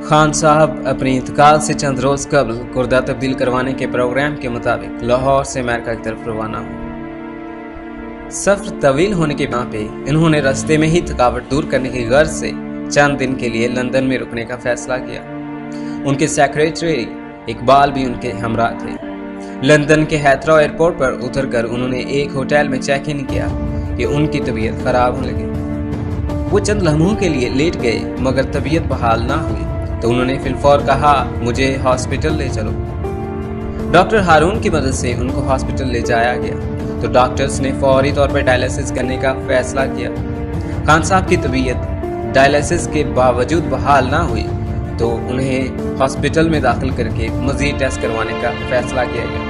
खान साहब अपने इंतकाल से चंद रोज कबल गुर्दा तब्दील करवाने के प्रोग्राम के मुताबिक लाहौर से अमेरिका की तरफ रवाना हुए। सफर तवील होने के वहाँ पे इन्होंने रास्ते में ही थकावट दूर करने की गर्ज से चंद दिन के लिए लंदन में रुकने का फैसला किया। उनके सेक्रेटरी इकबाल भी उनके हमरा थे। लंदन के हैथरो एयरपोर्ट पर उतरकर उन्होंने एक होटल में चेक इन किया कि उनकी तबीयत खराब होने लगी। वो चंद लम्हों के लिए लेट गए मगर तबीयत बहाल ना हुई तो उन्होंने फिलफौर कहा, मुझे हॉस्पिटल ले चलो। डॉक्टर हारून की मदद से उनको हॉस्पिटल ले जाया गया तो डॉक्टर्स ने फौरी तौर पर डायलिसिस करने का फैसला किया। खान साहब की तबीयत डायलिसिस के बावजूद बहाल ना हुई तो उन्हें हॉस्पिटल में दाखिल करके मजीद टेस्ट करवाने का फैसला किया गया।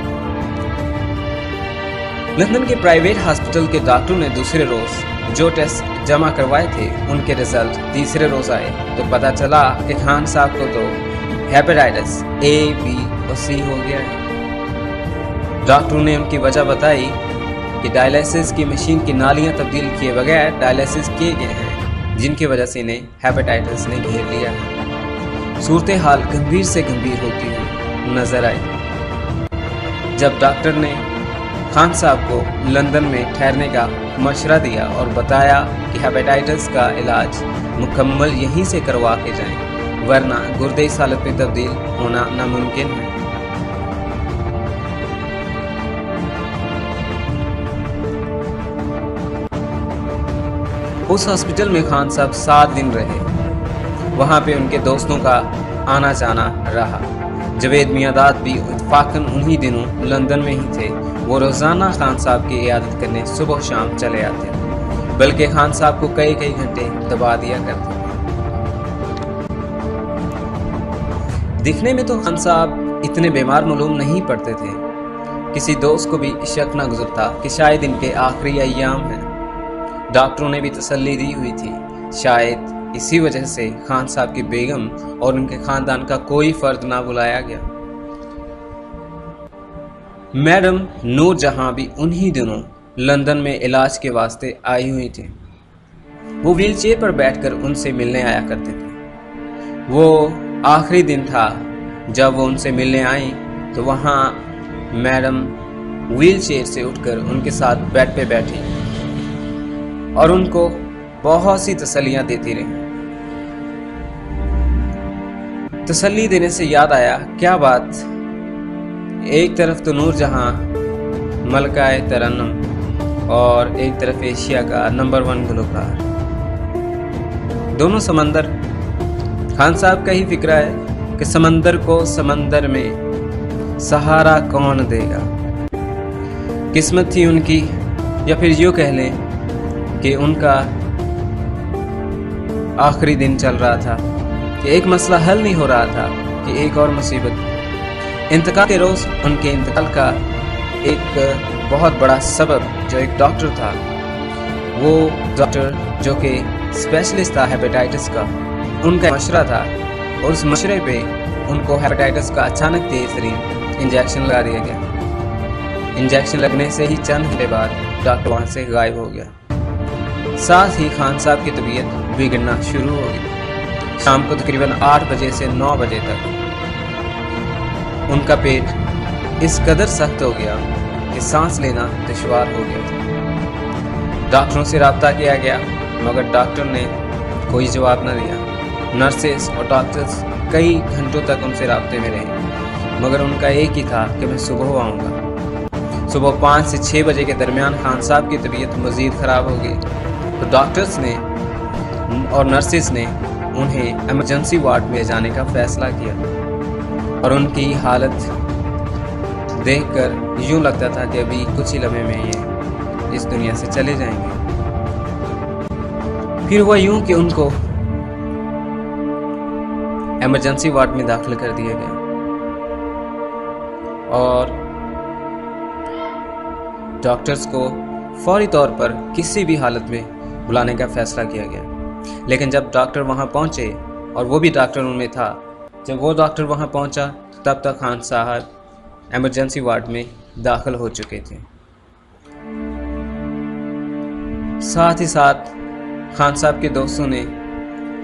लंदन के प्राइवेट हॉस्पिटल के डॉक्टर ने दूसरे रोज जो टेस्ट जमा करवाए थे उनके रिजल्ट तीसरे रोज आए तो पता चला कि खान साहब को तो हेपेटाइटिस A, B और C हो गया है। डॉक्टरों ने उनकी वजह बताई कि डायलिसिस की मशीन की नालियां तब्दील किए बगैर डायलिसिस किए गए हैं, जिनकी वजह से इन्हें हेपेटाइटिस ने घेर लिया है। सूरत हाल गंभीर से गंभीर होती हुई नजर आई जब डॉक्टर ने खान साहब को लंदन में ठहरने का मशवरा दिया और बताया कि हेपेटाइटिस का इलाज मुकम्मल यहीं से करवा के जाएं, वरना गुर्दे इस हालत में तब्दील होना नामुमकिन है। उस हॉस्पिटल में खान साहब 7 दिन रहे। वहां पे उनके दोस्तों का आना जाना रहा। जवेद मियादाद भी इत्तफाकन उन्हीं दिनों लंदन में ही थे। वो रोजाना खान साहब की इयादत करने सुबह शाम चले आते, बल्कि खान साहब को कई कई घंटे दबा दिया करते। दिखने में तो खान साहब इतने बीमार मालूम नहीं पड़ते थे। किसी दोस्त को भी शक न गुजरता कि शायद इनके आखिरी अय्याम हैं। डॉक्टरों ने भी तसल्ली दी हुई थी, शायद इसी वजह से खान साहब की बेगम और उनके खानदान का कोई फर्द ना बुलाया गया। मैडम नूर जहां भी उन्हीं दिनों लंदन में इलाज के वास्ते आई हुई थी। वो व्हीलचेयर पर बैठकर उनसे मिलने आया करते थे। वो आखिरी दिन था जब वो उनसे मिलने आई तो वहां मैडम व्हीलचेयर से उठकर उनके साथ बेड पे बैठी और उनको बहुत सी तसल्लियां देती रही। तसल्ली देने से याद आया, क्या बात, एक तरफ तो नूर जहां मलकाए तरन्नुम और एक तरफ एशिया का नंबर 1 गुलकार, दोनों समंदर। खान साहब का ही फिक्रा है कि समंदर को समंदर में सहारा कौन देगा। किस्मत थी उनकी, या फिर यूँ कह लें कि उनका आखिरी दिन चल रहा था कि एक मसला हल नहीं हो रहा था कि एक और मुसीबत। इंतकाल के रोज उनके इंतकाल का एक बहुत बड़ा सबब जो एक डॉक्टर था, वो डॉक्टर जो कि स्पेशलिस्ट था हेपेटाइटिस का, उनका मशवरा था और उस मशवरे पे उनको हेपेटाइटिस का अचानक तेज तरीन इंजेक्शन लगा दिया गया। इंजेक्शन लगने से ही चंद घंटे बाद डॉक्टर वहाँ से गायब हो गया। साथ ही खान साहब की तबीयत बिगड़ना शुरू हो गई। शाम को तकरीबन 8 बजे से 9 बजे तक उनका पेट इस कदर सख्त हो गया कि सांस लेना दुश्वार हो गया था। डॉक्टरों से रब्ता किया गया मगर डॉक्टर ने कोई जवाब न दिया। नर्सेस और डॉक्टर्स कई घंटों तक उनसे रब्ते में रहे मगर उनका एक ही था कि मैं सुबह आऊँगा। सुबह 5 से 6 बजे के दरमियान खान साहब की तबीयत मज़ीद ख़राब हो गई तो डॉक्टर्स ने और नर्सेस ने उन्हें इमरजेंसी वार्ड में ले जाने का फैसला किया और उनकी हालत देखकर यूं लगता था कि अभी कुछ ही लम्हे में ये इस दुनिया से चले जाएंगे। फिर हुआ यूं कि उनको इमरजेंसी वार्ड में दाखिल कर दिया गया और डॉक्टर्स को फौरी तौर पर किसी भी हालत में बुलाने का फैसला किया गया। लेकिन जब डॉक्टर वहां पहुंचे और वो भी डॉक्टर उनमें था, जब वो डॉक्टर वहां पहुंचा तब तक खान साहब इमरजेंसी वार्ड में दाखिल हो चुके थे। साथ ही साथ खान साहब के दोस्तों ने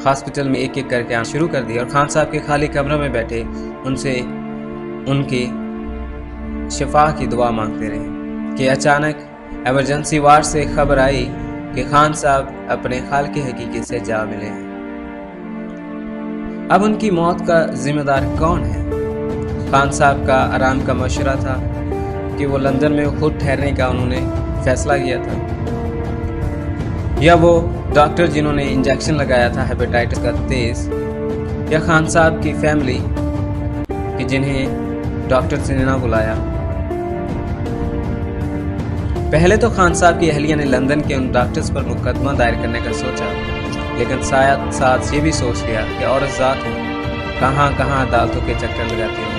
हॉस्पिटल में एक एक करके आना शुरू कर दिया और खान साहब के खाली कमरे में बैठे उनसे उनकी शिफा की दुआ मांगते रहे कि अचानक इमरजेंसी वार्ड से खबर आई कि खान साहब अपने खाल की हकीकत से जा मिले हैं। अब उनकी मौत का जिम्मेदार कौन है? खान साहब का आराम का मशवरा था कि वो लंदन में खुद ठहरने का उन्होंने फैसला किया था, या वो डॉक्टर जिन्होंने इंजेक्शन लगाया था हेपेटाइटिस का 23, या खान साहब की फैमिली कि जिन्हें डॉक्टर ने ना बुलाया। पहले तो खान साहब की अहलिया ने लंदन के उन डॉक्टर्स पर मुकदमा दायर करने का सोचा, लेकिन साथ ये भी सोच लिया कि औरत ज़ात हो कहाँ कहाँ अदालतों के चक्कर लगाती है।